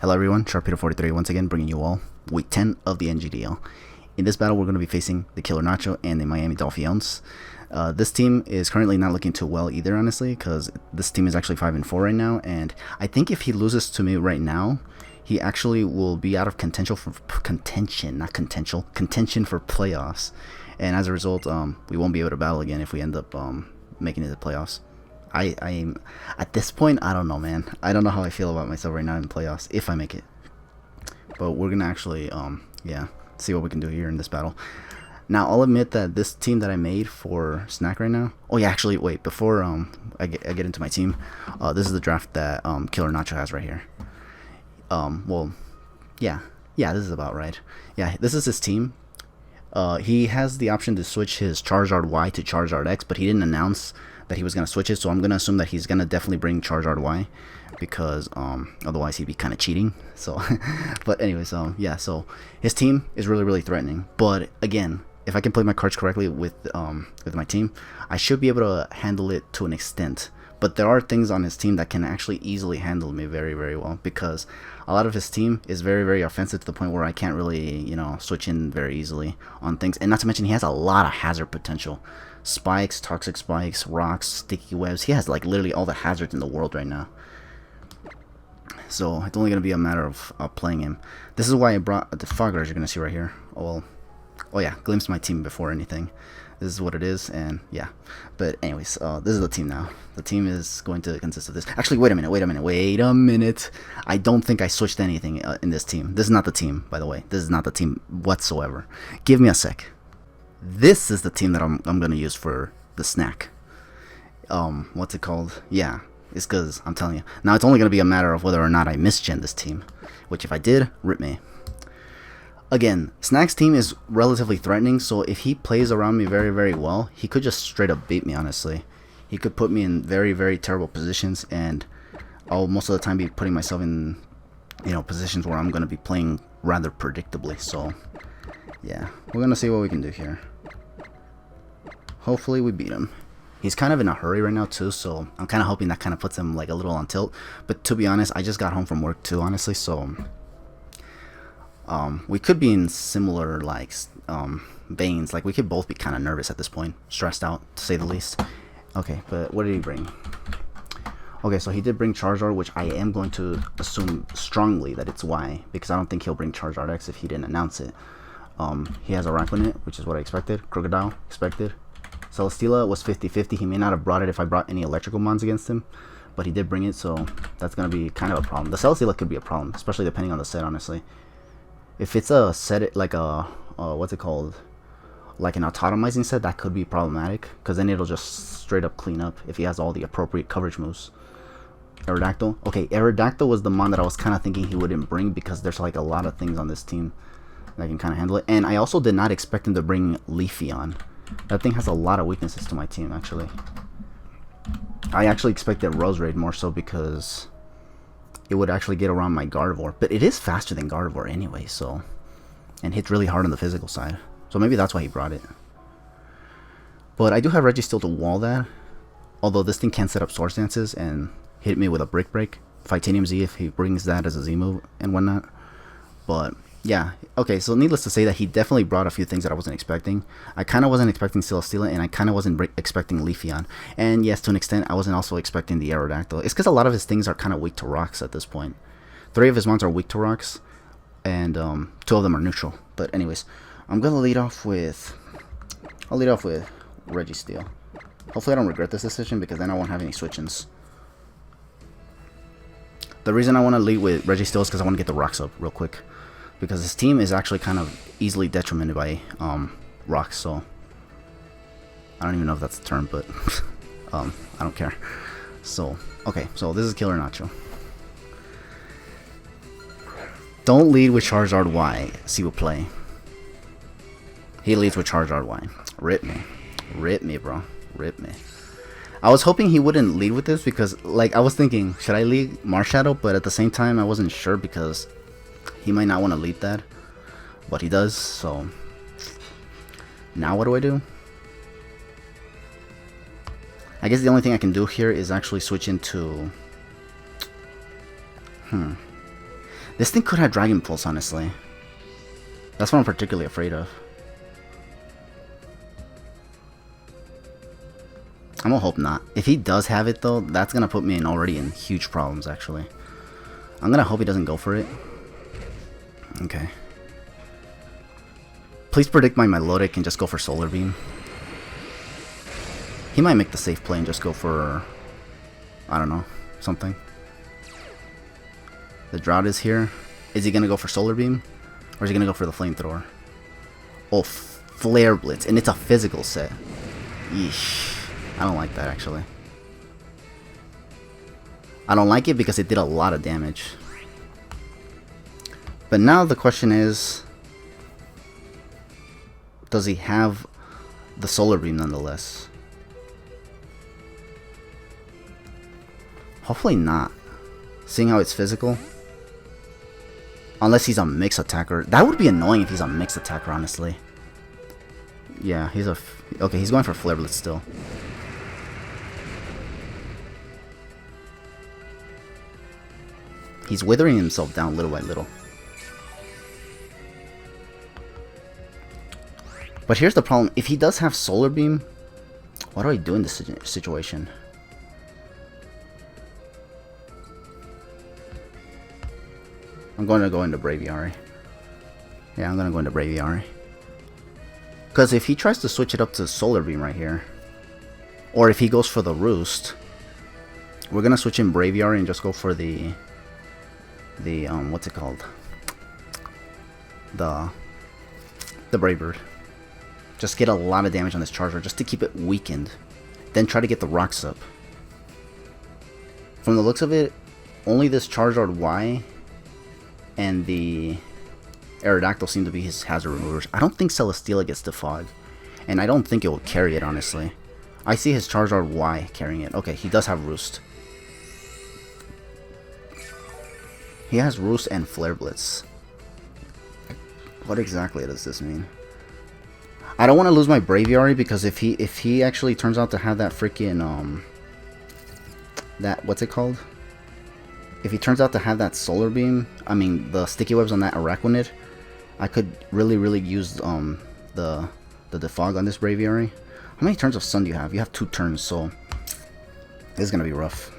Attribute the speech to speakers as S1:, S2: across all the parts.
S1: Hello everyone, Sharpeter43 once again bringing you all week 10 of the NGDL. In this battle we're going to be facing the TheKilleNacho and the Miami Dolphiones. This team is currently not looking too well either, honestly, because this team is actually 5-4 right now, and I think if he loses to me right now, he actually will be out of contention for contention for playoffs, and as a result, we won't be able to battle again if we end up making it to playoffs. I'm at this point, I don't know, man. I don't know how I feel about myself right now in playoffs if I make it. But we're gonna actually yeah, see what we can do here in this battle. Now I'll admit that this team that I made for Snack right now. Oh yeah, actually wait, before I get into my team, this is the draft that KillerNacho has right here. Well, yeah, this is about right. Yeah, this is his team. He has the option to switch his Charizard Y to Charizard X, but he didn't announce that he was going to switch it, so I'm going to assume that he's going to definitely bring Charizard Y, because otherwise he'd be kind of cheating. So but anyways, yeah, so his team is really threatening, but again, if I can play my cards correctly with my team, I should be able to handle it to an extent. But there are things on his team that can actually easily handle me very well, because a lot of his team is very offensive to the point where I can't really, you know, switch in very easily on things. And not to mention, he has a lot of hazard potential. Spikes, toxic spikes, rocks, sticky webs. He has like literally all the hazards in the world right now. So it's only going to be a matter of playing him. This is why I brought the Foggers you're going to see right here. Oh yeah, glimpse my team before anything. This is what it is, and yeah. But anyways, this is the team now. The team is going to consist of this. Actually, wait a minute. I don't think I switched anything in this team. This is not the team, by the way. This is not the team whatsoever. Give me a sec. This is the team that I'm going to use for the snack. What's it called? Yeah, it's because I'm telling you. Now, it's only going to be a matter of whether or not I misgen this team, which if I did, rip me. Again, Snack's team is relatively threatening, so if he plays around me very well, he could just straight up beat me, honestly. He could put me in very terrible positions, and I'll most of the time be putting myself in, you know, positions where I'm going to be playing rather predictably. So, yeah, we're going to see what we can do here. Hopefully we beat him. He's kind of in a hurry right now too, so I'm kind of hoping that kind of puts him like a little on tilt. But to be honest, I just got home from work too, honestly, so we could be in similar like veins. Like we could both be kind of nervous at this point, stressed out to say the least. Okay, but what did he bring? Okay, so he did bring Charizard, which I am going to assume strongly that it's Y, because I don't think he'll bring Charizard X if he didn't announce it. He has a Raquanet, which is what I expected. Crocodile, expected. Celesteela was 50-50. He may not have brought it if I brought any electrical mons against him, but he did bring it, so that's going to be kind of a problem. The Celesteela could be a problem, especially depending on the set, honestly. If it's a set, like a, what's it called? Like an autotomizing set, that could be problematic, because then it'll just straight up clean up if he has all the appropriate coverage moves. Aerodactyl. Okay, Aerodactyl was the mon that I was kind of thinking he wouldn't bring, because there's like a lot of things on this team that can kind of handle it. And I also did not expect him to bring Leafeon. That thing has a lot of weaknesses to my team, actually. I actually expected Roserade more so because it would actually get around my Gardevoir. But it is faster than Gardevoir anyway, so... And hits really hard on the physical side. So maybe that's why he brought it. But I do have Registeel to wall that. Although this thing can set up Swords Dances and hit me with a Brick Break. Titanium Z if he brings that as a Z move and whatnot. But... yeah, okay, so needless to say that he definitely brought a few things that I wasn't expecting. I kind of wasn't expecting Celesteela, and I kind of wasn't expecting Leafeon. And yes, to an extent, I wasn't also expecting the Aerodactyl. It's because a lot of his things are kind of weak to rocks at this point. 3 of his mons are weak to rocks, and 2 of them are neutral. But anyways, I'm going to lead off with... I'll lead off with Registeel. Hopefully I don't regret this decision, because then I won't have any switch-ins. The reason I want to lead with Registeel is because I want to get the rocks up real quick. Because his team is actually kind of easily detrimented by rocks, so I don't even know if that's the term, but I don't care. So, okay, so this is KillerNacho. Don't lead with Charizard Y, see what play. He leads with Charizard Y. Rip me, bro. Rip me. I was hoping he wouldn't lead with this because, like, I was thinking, should I lead Marshadow? But at the same time, I wasn't sure because he might not want to lead that, but he does, so now what do? I guess the only thing I can do here is actually switch into This thing could have Dragon Pulse, honestly. That's what I'm particularly afraid of. I'm gonna hope not. If he does have it though, that's gonna put me already in huge problems actually. I'm gonna hope he doesn't go for it. Okay. Please predict my Melodic and just go for Solar Beam. He might make the safe play and just go for, I don't know, something. The Drought is here. Is he gonna go for Solar Beam? Or is he gonna go for the Flamethrower? Oh, Flare Blitz, and it's a physical set. Yeesh. I don't like that actually. I don't like it because it did a lot of damage. But now the question is, does he have the Solar Beam nonetheless? Hopefully not. Seeing how it's physical. Unless he's a mixed attacker. That would be annoying if he's a mixed attacker, honestly. Yeah, he's a... Okay, he's going for Flare Blitz still. He's withering himself down little by little. But here's the problem. If he does have Solar Beam, what do I do in this situation? I'm going to go into Braviary. Yeah, I'm going to go into Braviary. Because if he tries to switch it up to Solar Beam right here, or if he goes for the Roost, we're going to switch in Braviary and just go for the what's it called? The Brave Bird. Just get a lot of damage on this Charger just to keep it weakened. Then try to get the rocks up. From the looks of it, only this Charizard Y and the Aerodactyl seem to be his hazard removers. I don't think Celesteela gets the Fog. And I don't think it will carry it, honestly. I see his Charizard Y carrying it. Okay, he does have Roost. He has Roost and Flare Blitz. What exactly does this mean? I don't want to lose my Braviary because if he actually turns out to have that freaking that, what's it called? If he turns out to have that Solar Beam, I mean the Sticky Webs on that Araquanid, I could really use the Defog on this Braviary. How many turns of Sun do you have? You have 2 turns, so this is gonna be rough.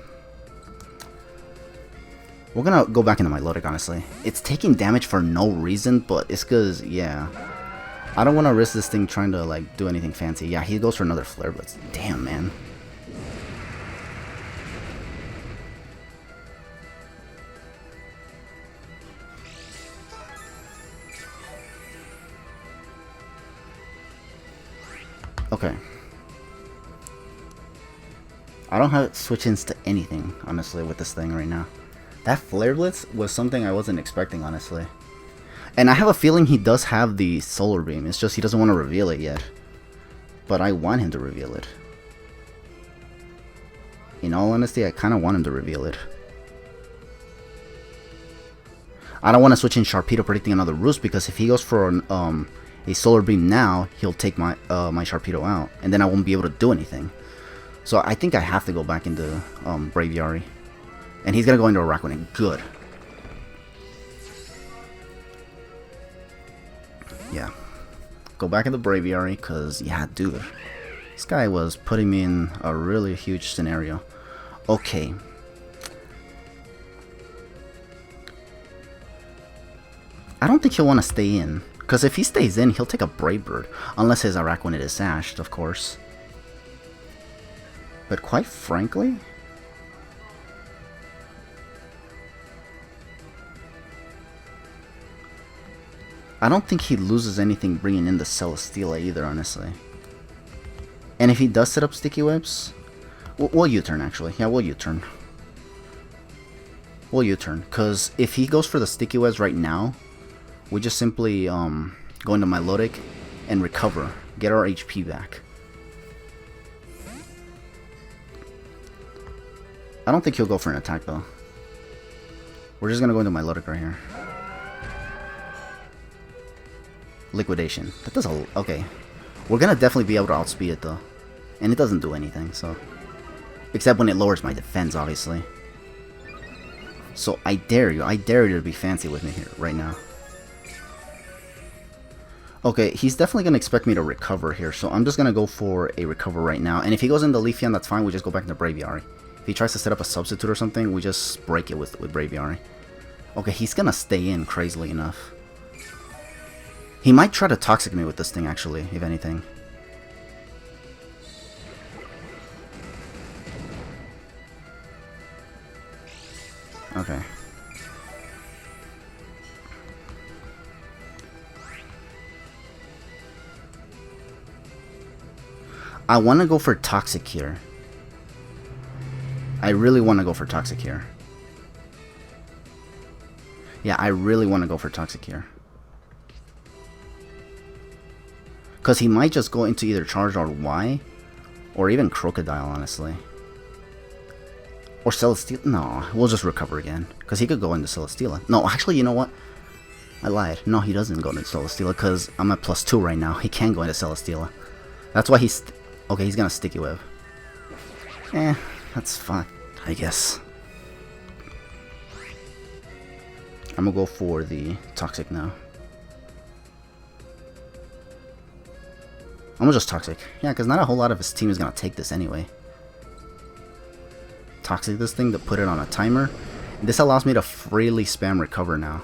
S1: We're gonna go back into my Melodic, honestly. It's taking damage for no reason, but it's cause, yeah, I don't want to risk this thing trying to like do anything fancy. Yeah, he goes for another Flare Blitz. Damn, man. Okay. I don't have switch-ins to anything, honestly, with this thing right now. That Flare Blitz was something I wasn't expecting, honestly. And I have a feeling he does have the Solar Beam. It's just he doesn't want to reveal it yet. But I want him to reveal it. In all honesty, I kind of want him to reveal it. I don't want to switch in Sharpedo predicting another Roost, because if he goes for a Solar Beam now, he'll take my my Sharpedo out, and then I won't be able to do anything. So I think I have to go back into Braviary. And he's going to go into a Araquanid. Good. Yeah. Go back into Braviary, because, yeah, dude. This guy was putting me in a really huge scenario. Okay. I don't think he'll want to stay in. Because if he stays in, he'll take a Brave Bird. Unless his Araquanid is sashed, of course. But quite frankly, I don't think he loses anything bringing in the Celesteela either, honestly. And if he does set up Sticky Webs, we'll U-turn actually. Yeah, we'll U-turn. We'll U-turn, because if he goes for the Sticky Webs right now, we just simply go into Melodic and recover, get our HP back. I don't think he'll go for an attack though. We're just gonna go into Melodic right here. Liquidation. That does a... Okay. We're gonna definitely be able to outspeed it though. And it doesn't do anything, so... Except when it lowers my defense, obviously. So I dare you to be fancy with me here, right now. Okay, he's definitely going to expect me to recover here, so I'm just going to go for a recover right now. And if he goes into Leafeon, that's fine, we just go back into Braviary. If he tries to set up a substitute or something, we just break it with Braviary. Okay, he's going to stay in, crazily enough. He might try to Toxic me with this thing, actually, if anything. Okay. I want to go for Toxic here. I really want to go for Toxic here. Yeah, I really want to go for Toxic here. Because he might just go into either Charizard Y, or even Crocodile, honestly. Or Celesteela. No, we'll just recover again. Because he could go into Celesteela. No, actually, you know what? I lied. No, he doesn't go into Celesteela because I'm at +2 right now. He can go into Celesteela. That's why he's... Okay, he's gonna Sticky Web. That's fine, I guess. I'm gonna go for the Toxic now. I'm gonna just Toxic. Yeah, because not a whole lot of his team is gonna take this anyway. Toxic this thing to put it on a timer. This allows me to freely spam recover now.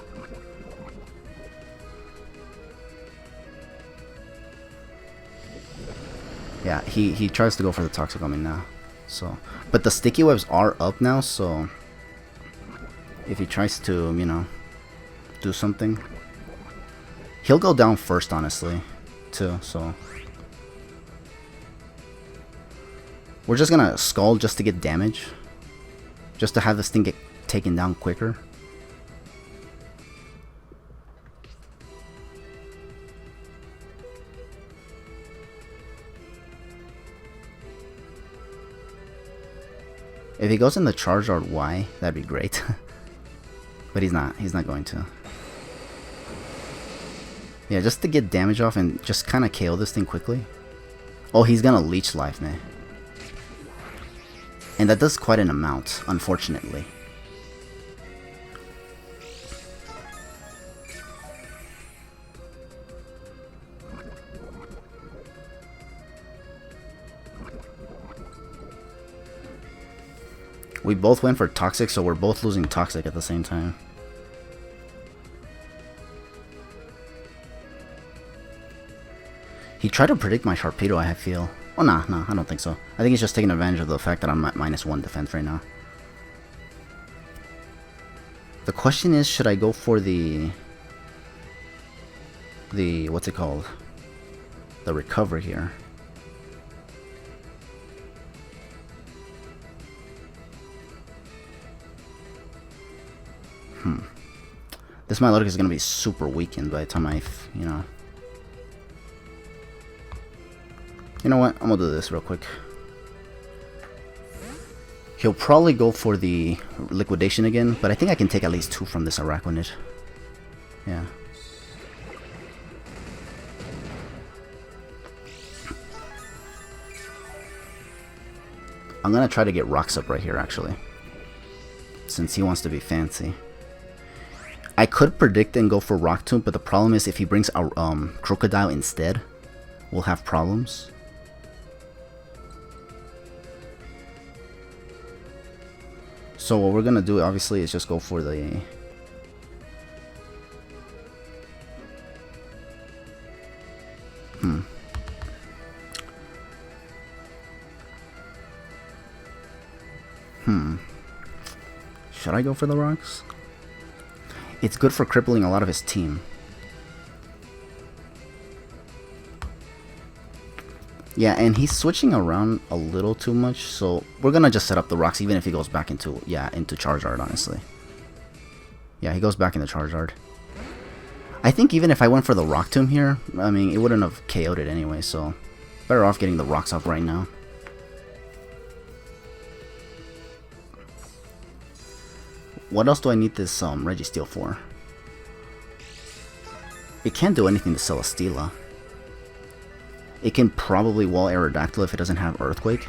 S1: Yeah, he tries to go for the Toxic on me now. So, but the Sticky Webs are up now, so if he tries to, you know, do something, he'll go down first, honestly, too. So we're just gonna Scald just to get damage, just to have this thing get taken down quicker. If he goes in the Charizard Y, that'd be great. But he's not going to. Yeah, just to get damage off and just kind of KO this thing quickly. Oh, he's gonna Leech Life, man. And that does quite an amount, unfortunately. We both went for Toxic, so we're both losing Toxic at the same time. He tried to predict my Sharpedo, I feel. Oh, nah, I don't think so. I think he's just taking advantage of the fact that I'm at -1 defense right now. The question is, should I go for the what's it called? The recover here. This Milotic is going to be super weakened by the time I, you know. You know what? I'm going to do this real quick. He'll probably go for the Liquidation again, but I think I can take at least 2 from this Araquanid. Yeah. I'm going to try to get Rocks up right here, actually. Since he wants to be fancy. I could predict and go for Rock Tomb, but the problem is if he brings our Crocodile instead, we'll have problems. So what we're gonna do, obviously, is just go for the... Should I go for the Rocks? It's good for crippling a lot of his team. Yeah, and he's switching around a little too much, so we're gonna just set up the Rocks even if he goes back into, into Charizard, honestly. Yeah, he goes back into Charizard. I think even if I went for the Rock Tomb here, I mean, it wouldn't have KO'd it anyway, so better off getting the Rocks up right now. What else do I need this Registeel for? It can't do anything to Celesteela. It can probably wall Aerodactyl if it doesn't have Earthquake.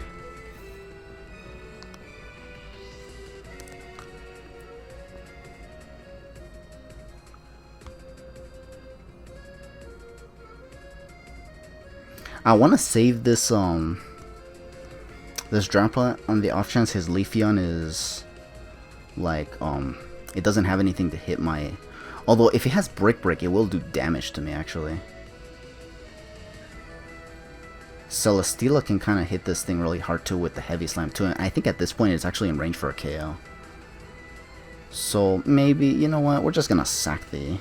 S1: I want to save this this Drampa on the off chance his Leafeon is like it doesn't have anything to hit my. Although if it has Brick Break, it will do damage to me actually. Celesteela can kind of hit this thing really hard too with the Heavy Slam too, and I think at this point it's actually in range for a KO. So maybe, you know what, we're just gonna sack the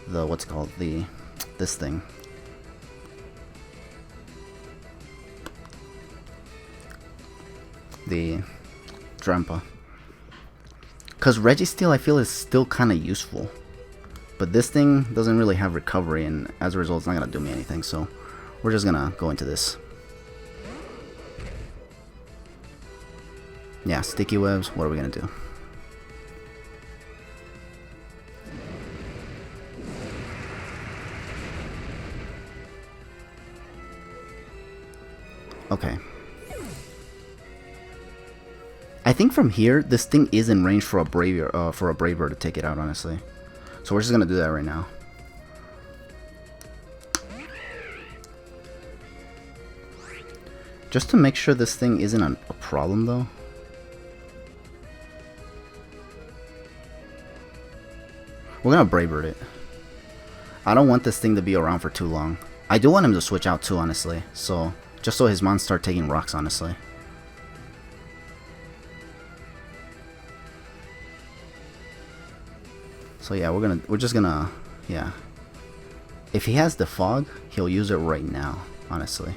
S1: what's it called, this thing. The Drampa. Because Registeel I feel is still kind of useful. But this thing doesn't really have recovery, and as a result it's not going to do me anything, so we're just going to go into this. Yeah, Sticky Webs, what are we going to do? Okay. I think from here, this thing is in range for a Braver to take it out, honestly. So we're just gonna do that right now. Just to make sure this thing isn't a problem, though. We're gonna Braver it. I don't want this thing to be around for too long. I do want him to switch out too, honestly. So just so his mons start taking rocks, honestly. So yeah, we're just gonna, yeah. If he has the fog, he'll use it right now, honestly.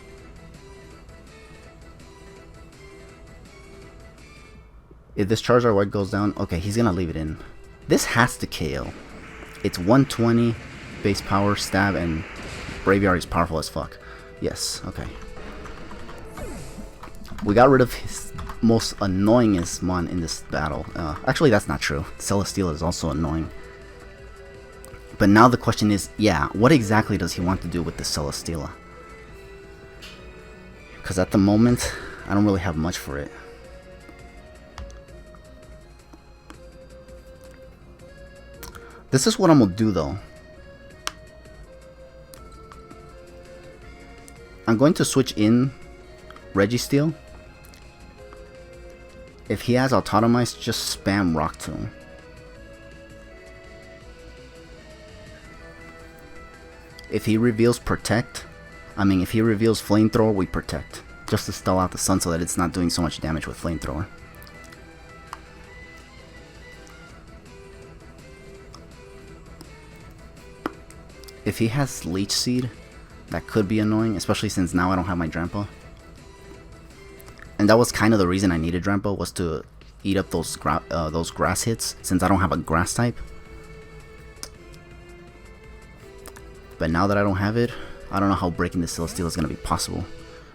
S1: If this Charizard White goes down, okay, he's gonna leave it in. This has to KO. It's 120 base power, stab, and Braviary is powerful as fuck. Yes, okay. We got rid of his most annoyingest mon in this battle. Actually, that's not true. Celesteela is also annoying. But now the question is, yeah, what exactly does he want to do with the Celesteela? Because at the moment, I don't really have much for it. This is what I'm going to do, though. I'm going to switch in Registeel. If he has Autotomize, just spam Rock Tomb. If he reveals Protect, if he reveals Flamethrower, we Protect. Just to stall out the sun so that it's not doing so much damage with Flamethrower. If he has Leech Seed, that could be annoying, especially since now I don't have my Drampa. And that was kind of the reason I needed Drampa, was to eat up those grass hits, since I don't have a grass type. But now that I don't have it, I don't know how breaking the Celesteela is going to be possible.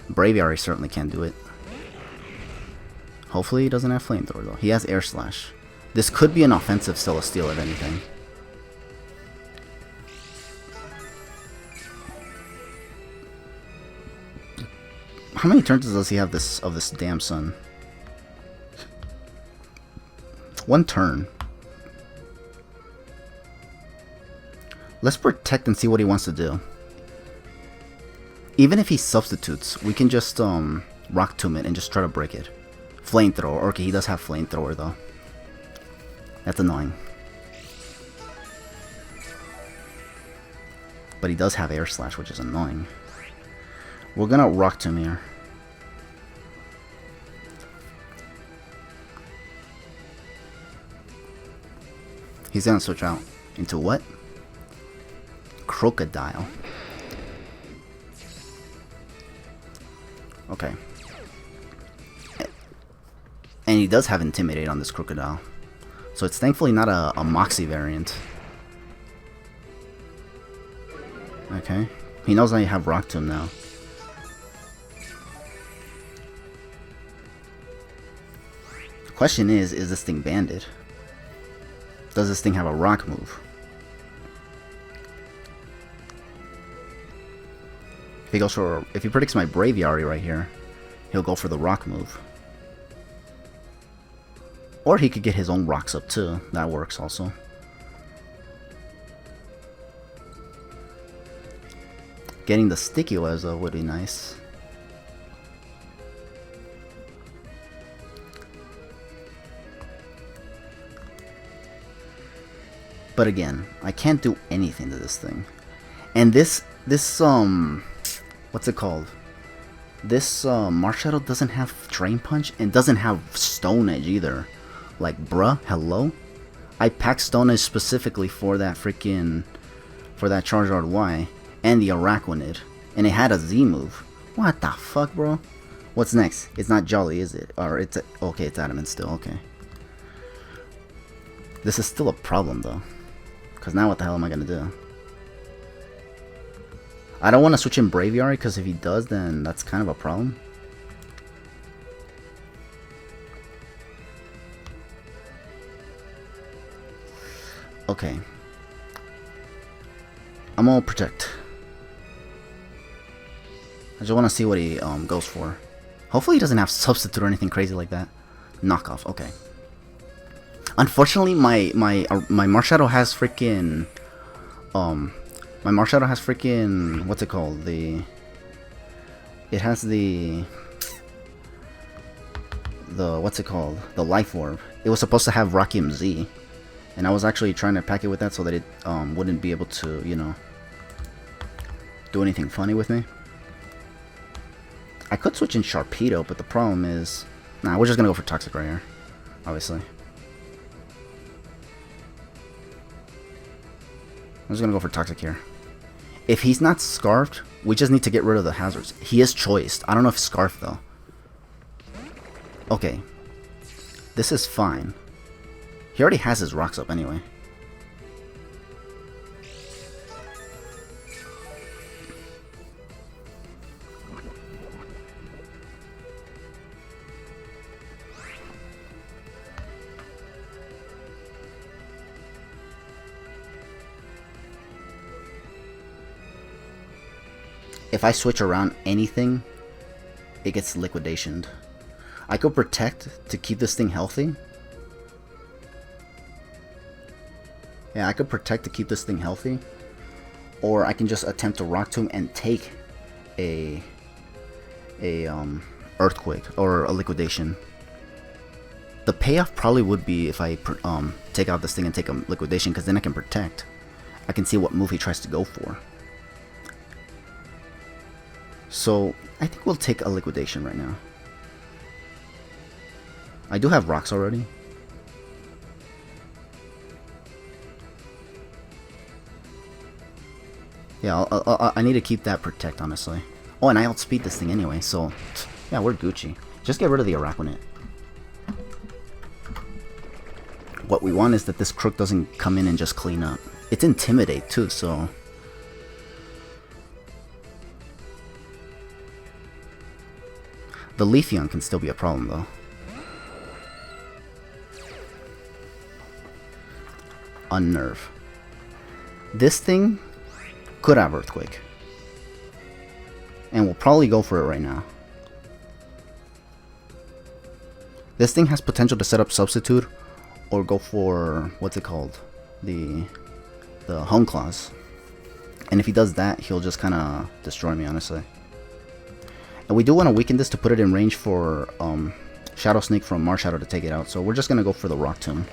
S1: Braviary certainly can't do it. Hopefully he doesn't have Flamethrower though. He has Air Slash. This could be an offensive Celesteela if anything. How many turns does he have of this damn sun? 1 turn. Let's Protect and see what he wants to do. Even if he substitutes, we can just Rock Tomb it and just try to break it. Flamethrower. Okay, he does have Flamethrower though. That's annoying. But he does have Air Slash, which is annoying. We're gonna Rock Tomb here. He's gonna switch out into what? Crocodile. Okay. And he does have Intimidate on this Crocodile. So it's thankfully not a Moxie variant. Okay. He knows I have Rock Tomb now. The question is this thing banded? Does this thing have a rock move? If he predicts my Braviary right here, he'll go for the rock move. Or he could get his own rocks up too. That works also. Getting the sticky webs though would be nice. But again, I can't do anything to this thing. And this what's it called? This Marshadow doesn't have Drain Punch and doesn't have Stone Edge either. Like, bruh, hello? I packed Stone Edge specifically for that freaking, for that Charizard Y and the Araquanid, and it had a Z move. What the fuck, bro? What's next? It's not Jolly, is it? Or it's okay, it's Adamant still. Okay. This is still a problem though, because now what the hell am I gonna do? I don't want to switch in Braviary, because if he does, then that's kind of a problem. Okay. I'm gonna protect. I just want to see what he goes for. Hopefully he doesn't have Substitute or anything crazy like that. Knockoff, okay. Unfortunately, my Marshadow has freaking my Marshadow has freaking, what's it called? It has the what's it called? The Life Orb. It was supposed to have Rockium Z, and I was actually trying to pack it with that so that it wouldn't be able to, you know, do anything funny with me. I could switch in Sharpedo, but the problem is, nah, we're just gonna go for Toxic right here, obviously. I'm just gonna go for Toxic here. If he's not Scarfed, we just need to get rid of the hazards. He is choiced. I don't know if Scarfed though. Okay. This is fine. He already has his rocks up anyway. If I switch around anything, it gets liquidationed. I could protect to keep this thing healthy. Yeah, I could protect to keep this thing healthy. Or I can just attempt to Rock Tomb and take a Earthquake or a liquidation. The payoff probably would be if I take out this thing and take a liquidation, because then I can protect. I can see what move he tries to go for. So I think we'll take a liquidation right now. I do have rocks already. Yeah, I need to keep that protect, honestly. Oh, and I outspeed this thing anyway, so yeah, we're Gucci. Just get rid of the Araquanid. What we want is that this crook doesn't come in and just clean up. It's Intimidate too, so... The Leafeon can still be a problem though. Unnerve. This thing could have Earthquake. And we'll probably go for it right now. This thing has potential to set up Substitute or go for, what's it called? The Home Claws. And if he does that, he'll just kind of destroy me, honestly. And we do want to weaken this to put it in range for Shadow Sneak from Marshadow to take it out. So we're just going to go for the Rock Tomb.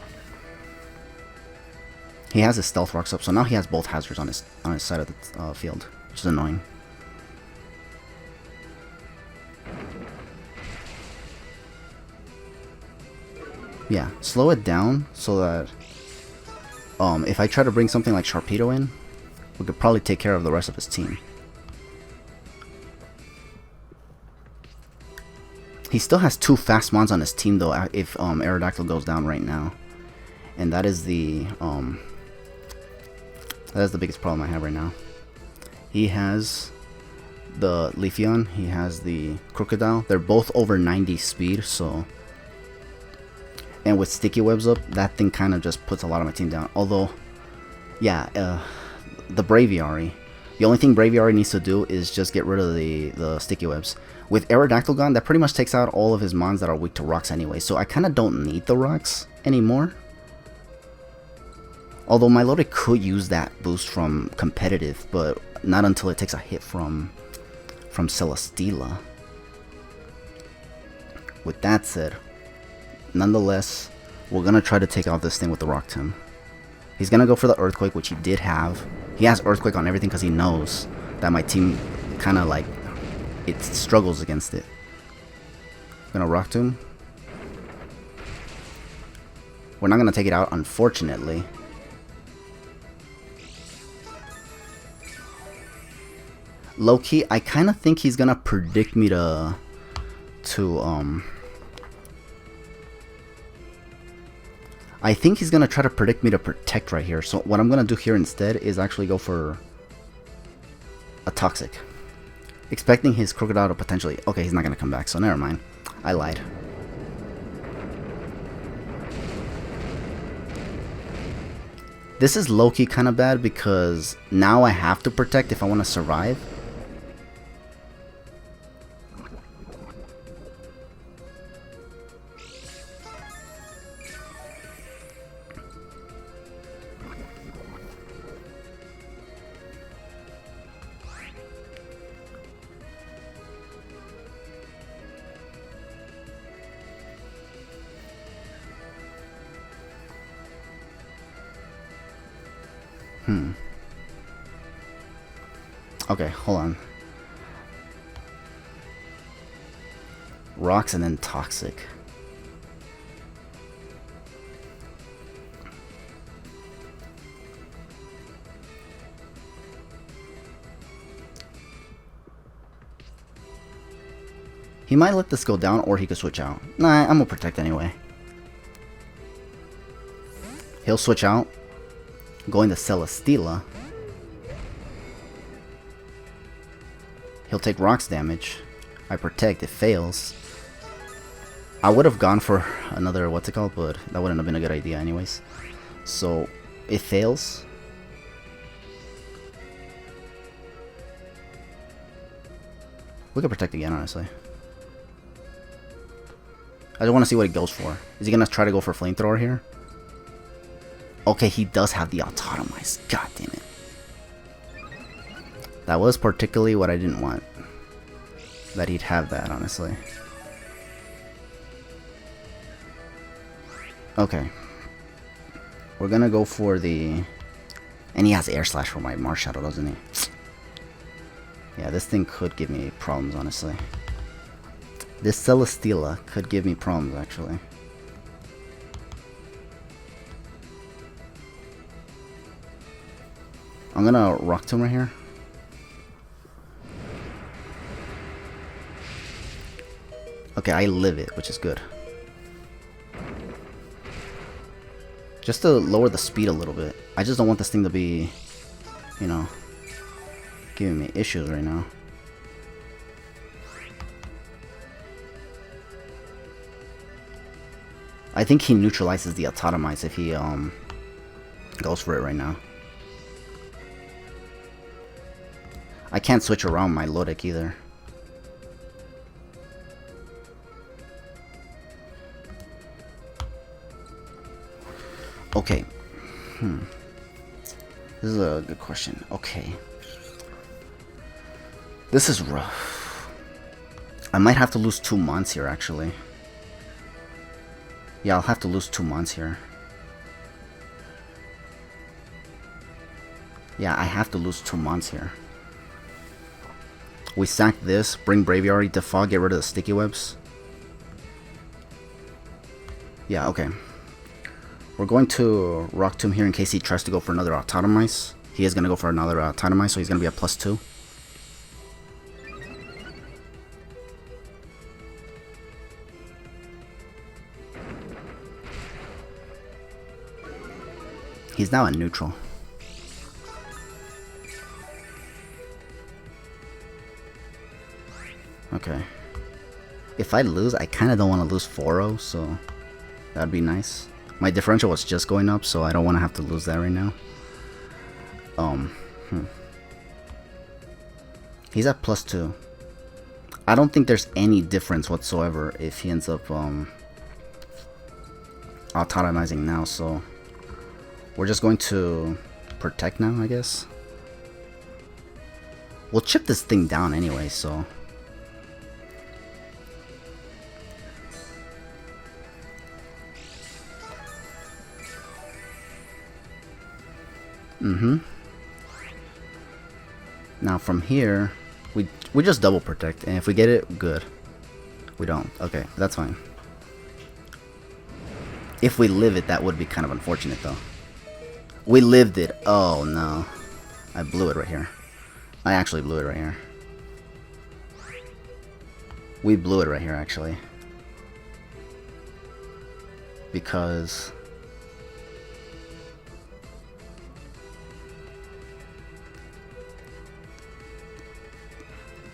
S1: He has his Stealth Rocks up, so now he has both hazards on his side of the field, which is annoying. Yeah, slow it down so that if I try to bring something like Sharpedo in, we could probably take care of the rest of his team. He still has 2 fast mons on his team though if Aerodactyl goes down right now. And that is the biggest problem I have right now. He has the Leafeon, he has the Crocodile. They're both over 90 speed, so... And with Sticky Webs up, that thing kind of just puts a lot of my team down. Although, yeah, the Braviary. The only thing Braviary needs to do is just get rid of the Sticky Webs. With Aerodactyl gone, that pretty much takes out all of his mons that are weak to rocks anyway. So I kind of don't need the rocks anymore. Although my loader could use that boost from competitive, but not until it takes a hit from Celesteela. With that said, nonetheless, we're gonna try to take out this thing with the Rock Tomb. He's gonna go for the Earthquake, which he did have. He has Earthquake on everything because he knows that my team kind of like it struggles against it. Gonna Rock Tomb. We're not gonna take it out, unfortunately. Low-key, I kind of think he's gonna predict me to I think he's gonna try to predict me to protect right here. So what I'm gonna do here instead is actually go for a Toxic, expecting his Crocodile to potentially. Okay, he's not gonna come back, so never mind. I lied. This is low-key kind of bad because now I have to protect if I want to survive. Okay, hold on. Rocks and then Toxic. He might let this go down, or he could switch out. Nah, I'm gonna protect anyway. He'll switch out, going to Celesteela. He'll take rocks damage. I protect, it fails. I would have gone for another, what's it called, but that wouldn't have been a good idea anyways. So, it fails. We could protect again, honestly. I just want to see what he goes for. Is he going to try to go for Flamethrower here? Okay, he does have the Autotomize. God damn it. That was particularly what I didn't want. That he'd have that, honestly. Okay. We're gonna go for the... And he has Air Slash for my Mars Shadow, doesn't he? Yeah, this thing could give me problems, honestly. This Celesteela could give me problems, actually. I'm gonna Rock Tomb right here. Okay, I live it, which is good. Just to lower the speed a little bit. I just don't want this thing to be, you know, giving me issues right now. I think he neutralizes the Autotomize if he goes for it right now. I can't switch around my low deck either. Okay. This is a good question. Okay. This is rough. I might have to lose 2 months here, actually. Yeah, I'll have to lose 2 months here. Yeah, I have to lose 2 months here. We sack this, bring Braviary, defog, get rid of the sticky webs. Yeah, okay. We're going to Rock Tomb here in case he tries to go for another Autotomize. He is going to go for another Autotomize, so he's going to be a +2. He's now in neutral. Okay. If I lose, I kind of don't want to lose 4-0, so that'd be nice. My differential was just going up, so I don't want to have to lose that right now. He's at +2. I don't think there's any difference whatsoever if he ends up Autotomizing now, so We're just going to protect now, I guess. We'll chip this thing down anyway, so... Now from here, we just double protect, and if we get it, good. We don't. Okay, that's fine. If we live it, that would be kind of unfortunate, though. We lived it. Oh, no. I blew it right here. I actually blew it right here. We blew it right here, actually. Because...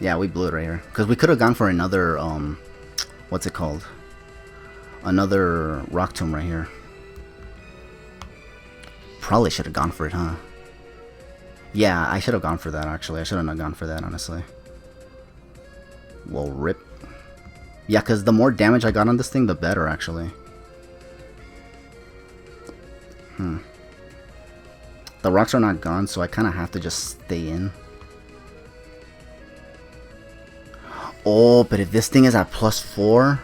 S1: yeah, we blew it right here. Because we could have gone for another, what's it called? Another rock tomb right here. Probably should have gone for it, huh? Yeah, I should have gone for that, actually. I should have not gone for that, honestly. Well, rip. Yeah, because the more damage I got on this thing, the better, actually. The rocks are not gone, so I kind of have to just stay in. Oh, but if this thing is at +4...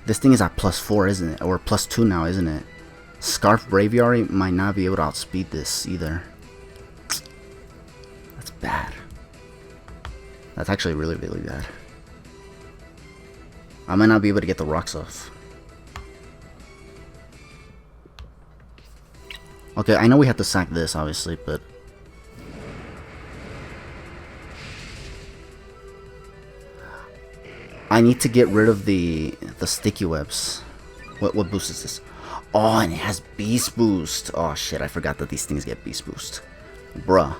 S1: this thing is at +4, isn't it? Or +2 now, isn't it? Scarf Braviary might not be able to outspeed this either. That's bad. That's actually really, really bad. I might not be able to get the rocks off. Okay, I know we have to sack this, obviously, but... I need to get rid of the sticky webs. What boost is this? Oh, and it has beast boost. Oh shit, I forgot that these things get beast boost. Bruh.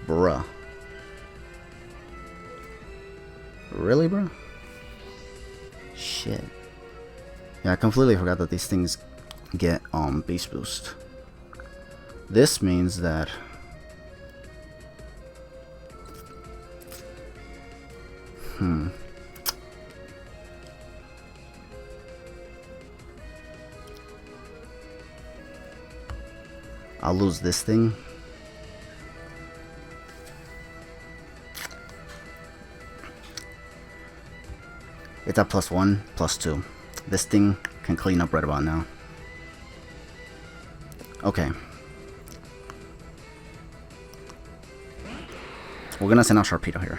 S1: Bruh. Really, bruh? Shit. Yeah, I completely forgot that these things get beast boost. This means that I'll lose this thing. It's at +1, +2. This thing can clean up right about now. Okay. We're gonna send out Sharpedo here.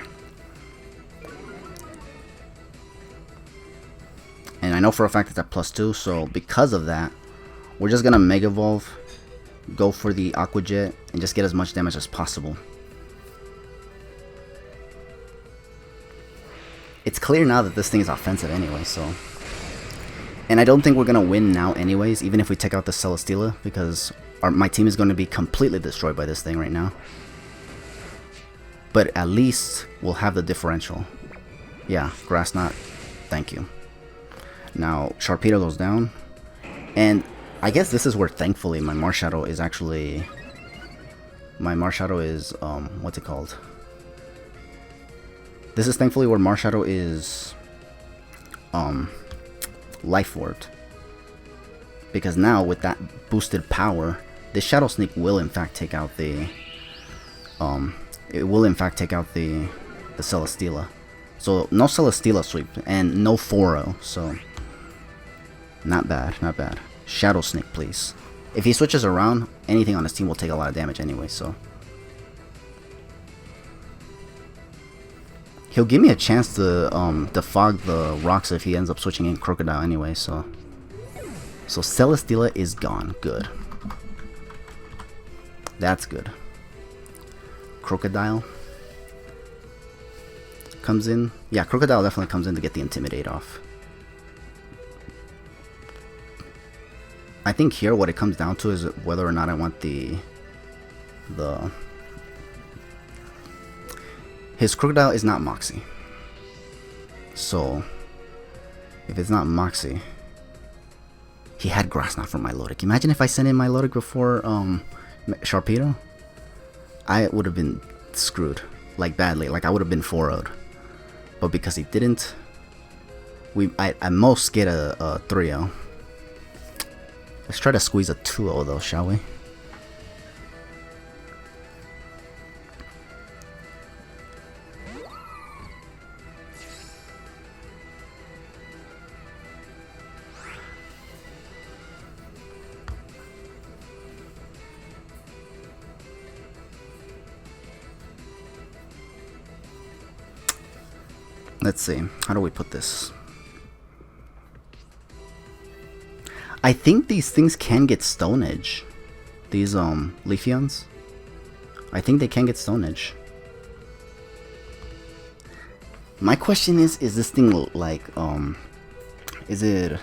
S1: And I know for a fact it's at +2, so because of that, we're just gonna Mega Evolve, go for the Aqua Jet, and just get as much damage as possible. It's clear now that this thing is offensive anyway, so... and I don't think we're gonna win now anyways, even if we take out the Celesteela, because my team is going to be completely destroyed by this thing right now. But at least we'll have the differential. Yeah, Grass Knot, thank you. Now, Sharpedo goes down, and I guess this is where, thankfully, my Marshadow is actually... my Marshadow is, what's it called? This is thankfully where Marshadow is, Life Orb. Because now, with that boosted power, this Shadow Sneak will in fact take out the, it will in fact take out the Celesteela. So, no Celesteela sweep, and no 4-0, so... not bad, not bad. Shadow Sneak, please. If he switches around, anything on his team will take a lot of damage anyway, so... he'll give me a chance to defog the rocks if he ends up switching in Crocodile anyway, so... so Celesteela is gone. Good. That's good. Crocodile comes in. Yeah, Crocodile definitely comes in to get the Intimidate off. I think here what it comes down to is whether or not I want his Crocodile is not Moxie. So if it's not Moxie, he had Grass Knot for my Milotic. Imagine if I sent in my Milotic before Sharpedo. I would have been screwed, like badly, like I would have been 4-0'd. But because he didn't, We at most get a 3-0. Let's try to squeeze a 2-0 though, shall we? Let's see. How do we put this? I think these things can get Stone Edge. These Leafeons. I think they can get Stone Edge. My question is this thing like is it?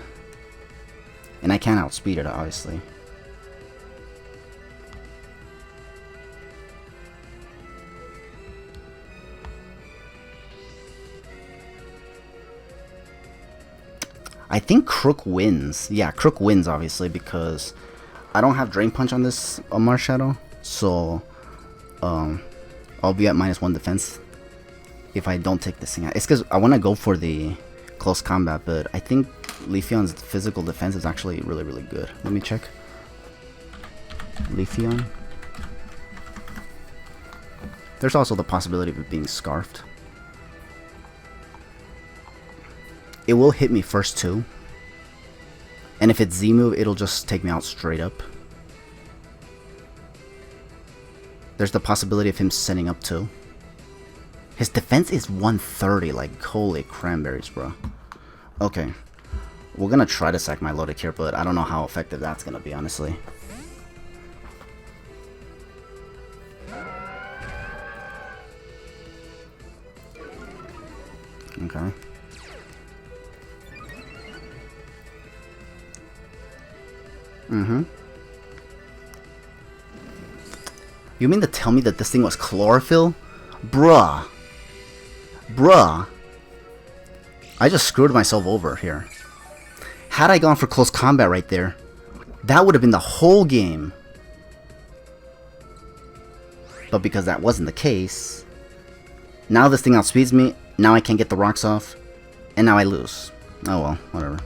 S1: And I can't outspeed it, obviously. I think Crook wins. Yeah, Crook wins, obviously, because I don't have Drain Punch on this Marshadow, so I'll be at -1 defense if I don't take this thing out. It's because I want to go for the close combat, but I think Leafeon's physical defense is actually really, really good. Let me check. Leafeon. There's also the possibility of it being Scarfed. It will hit me first too. And if it's Z move, it'll just take me out straight up. There's the possibility of him setting up too. His defense is 130, like holy cranberries, bro. Okay. We're gonna try to sack my Loaded here, but I don't know how effective that's gonna be, honestly. Okay. You mean to tell me that this thing was Chlorophyll? Bruh. Bruh. I just screwed myself over here. Had I gone for close combat right there, that would have been the whole game. But because that wasn't the case, now this thing outspeeds me, now I can't get the rocks off, and now I lose. Oh well, whatever.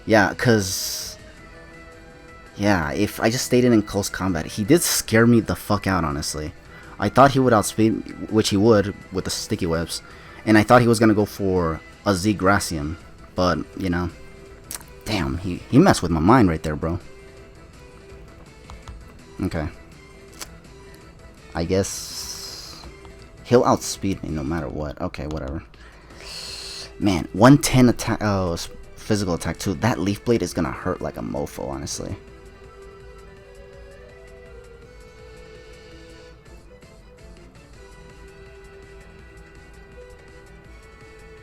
S1: Yeah, because... yeah, if I just stayed in close combat, he did scare me the fuck out, honestly. I thought he would outspeed, which he would, with the sticky webs. And I thought he was going to go for a Z Gracium. But, you know, damn, he messed with my mind right there, bro. Okay. I guess he'll outspeed me no matter what. Okay, whatever. Man, 110 attack... oh, physical attack too. That Leaf Blade is gonna hurt like a mofo, honestly.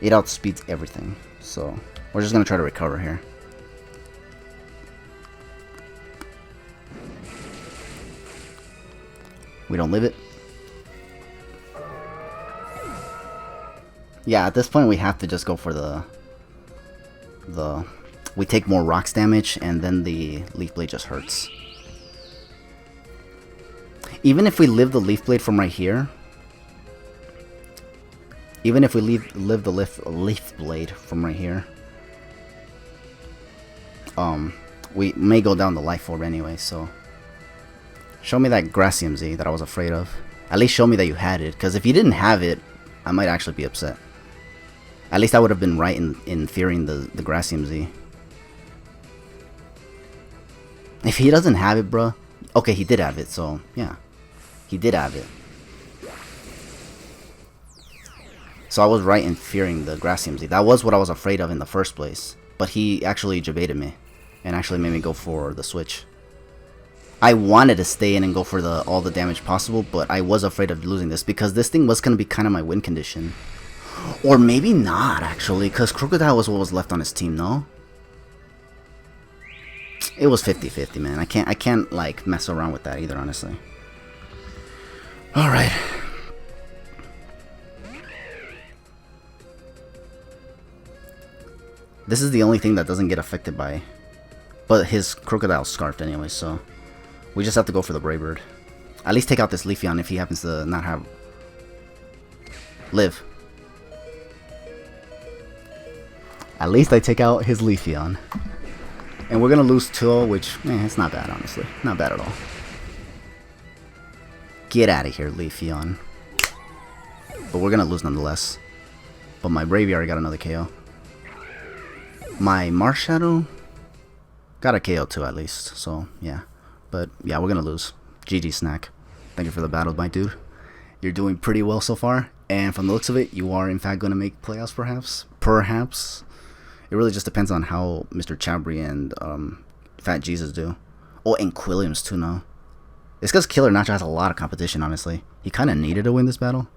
S1: It outspeeds everything, so we're just gonna try to recover here. We don't live it. Yeah, at this point we have to just go for the we take more rocks damage, and then the Leaf Blade just hurts. Even if we live the Leaf Blade from right here, even if we live the Leaf Blade from right here, we may go down the Life Orb anyway, so show me that Gracium Z that I was afraid of. At least show me that you had it, because if you didn't have it, I might actually be upset. At least I would have been right in fearing the Gracium Z. If he doesn't have it, bruh. Okay, he did have it, so yeah. He did have it. So I was right in fearing the Gracium Z. That was what I was afraid of in the first place. But he actually jebaited me. And actually made me go for the switch. I wanted to stay in and go for all the damage possible, but I was afraid of losing this, because this thing was going to be kind of my win condition. Or maybe not, actually, because Crocodile was what was left on his team, no? It was 50-50, man. I can't like mess around with that either, honestly. Alright. This is the only thing that doesn't get affected by... but his Crocodile's scarfed anyway, so... we just have to go for the Brave Bird. At least take out this Leafeon if he happens to not have... live. At least I take out his Leafeon. And we're going to lose 2-0, which, it's not bad, honestly. Not bad at all. Get out of here, Leafeon. But we're going to lose nonetheless. But my Braviary got another KO. My Marshadow got a KO too, at least. So, yeah. But, yeah, we're going to lose. GG, Snack. Thank you for the battle, my dude. You're doing pretty well so far. And from the looks of it, you are, in fact, going to make playoffs, perhaps. Perhaps. It really just depends on how Mr. Chabri and Fat Jesus do. Oh, and Quilliams, too, no. It's because KillerNacho has a lot of competition, honestly. He kind of needed to win this battle.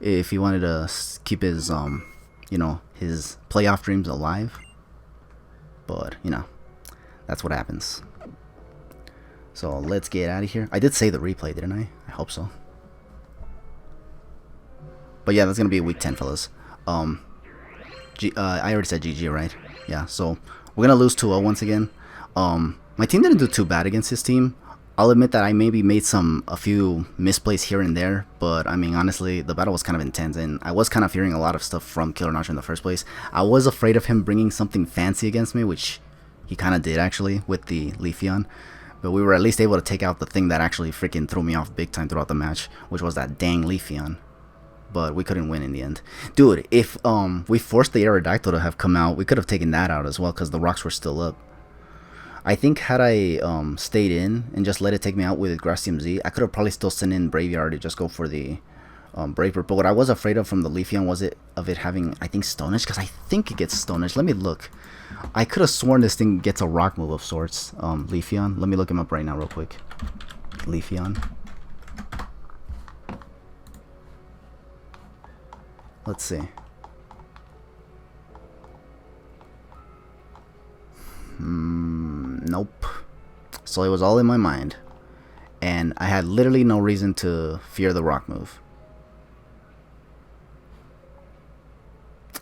S1: If he wanted to keep his, you know, his playoff dreams alive. But, you know, that's what happens. So, let's get out of here. I did say the replay, didn't I? I hope so. But yeah, that's going to be week 10, fellas. I already said GG, right? Yeah, so we're going to lose 2-0 once again. My team didn't do too bad against his team. I'll admit that I maybe made a few misplays here and there, but I mean, honestly, the battle was kind of intense, and I was kind of fearing a lot of stuff from KillerNacho in the first place. I was afraid of him bringing something fancy against me, which he kind of did, actually, with the Leafeon. But we were at least able to take out the thing that actually freaking threw me off big time throughout the match, which was that dang Leafeon. But we couldn't win in the end. Dude, if we forced the Aerodactyl to have come out, we could have taken that out as well, because the rocks were still up. I think had I stayed in and just let it take me out with Gracium Z, I could have probably still sent in Braviary to just go for the Braver. But what I was afraid of from the Leafeon was it having, I think, Stone Edge, because I think it gets Stone Edge. Let me look. I could have sworn this thing gets a rock move of sorts. Leafeon. Let me look him up right now real quick. Leafeon. Let's see. Nope. So it was all in my mind. And I had literally no reason to fear the rock move.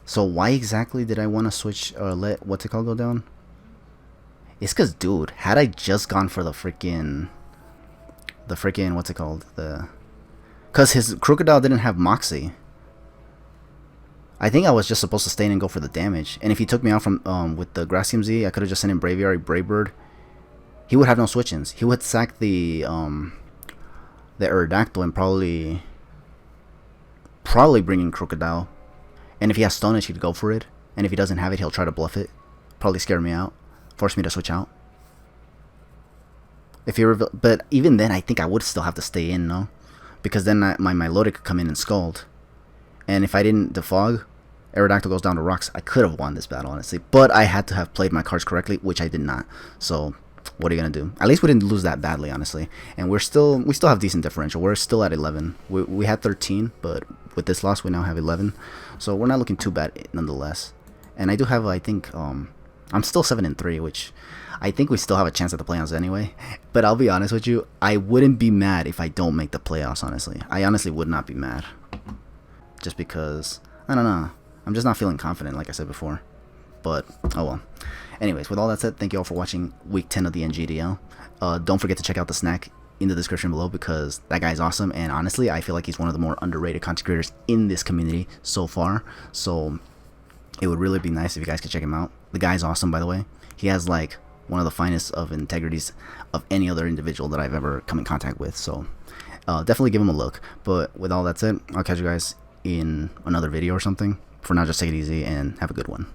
S1: So why exactly did I want to switch or let what's it called go down? It's because, dude, had I just gone for the freaking what's it called? Because his Crocodile didn't have Moxie. I think I was just supposed to stay in and go for the damage. And if he took me out from with the Gracium Z, I could have just sent in Braviary, Braybird. He would have no switch-ins. He would sack the Aerodactyl and probably bring in Crocodile. And if he has Stone Edge, he'd go for it. And if he doesn't have it, he'll try to bluff it. Probably scare me out. Force me to switch out. But even then, I think I would still have to stay in, no? Because then my Milotic could come in and Scald. And if I didn't defog, Aerodactyl goes down to rocks. I could have won this battle, honestly. But I had to have played my cards correctly, which I did not. So, what are you going to do? At least we didn't lose that badly, honestly. And we still have decent differential. We're still at 11. We had 13, but with this loss, we now have 11. So, we're not looking too bad, nonetheless. And I do have, I think, I'm still 7-3, which I think we still have a chance at the playoffs anyway. But I'll be honest with you, I wouldn't be mad if I don't make the playoffs, honestly. I honestly would not be mad. Just because, I don't know, I'm just not feeling confident, like I said before. But, oh well. Anyways, with all that said, thank you all for watching week 10 of the NGDL. Don't forget to check out the snack in the description below, because that guy's awesome. And honestly, I feel like he's one of the more underrated content creators in this community so far. So, it would really be nice if you guys could check him out. The guy's awesome, by the way. He has, like, one of the finest of integrities of any other individual that I've ever come in contact with. So, definitely give him a look. But with all that said, I'll catch you guys in another video or something. For now, just take it easy and have a good one.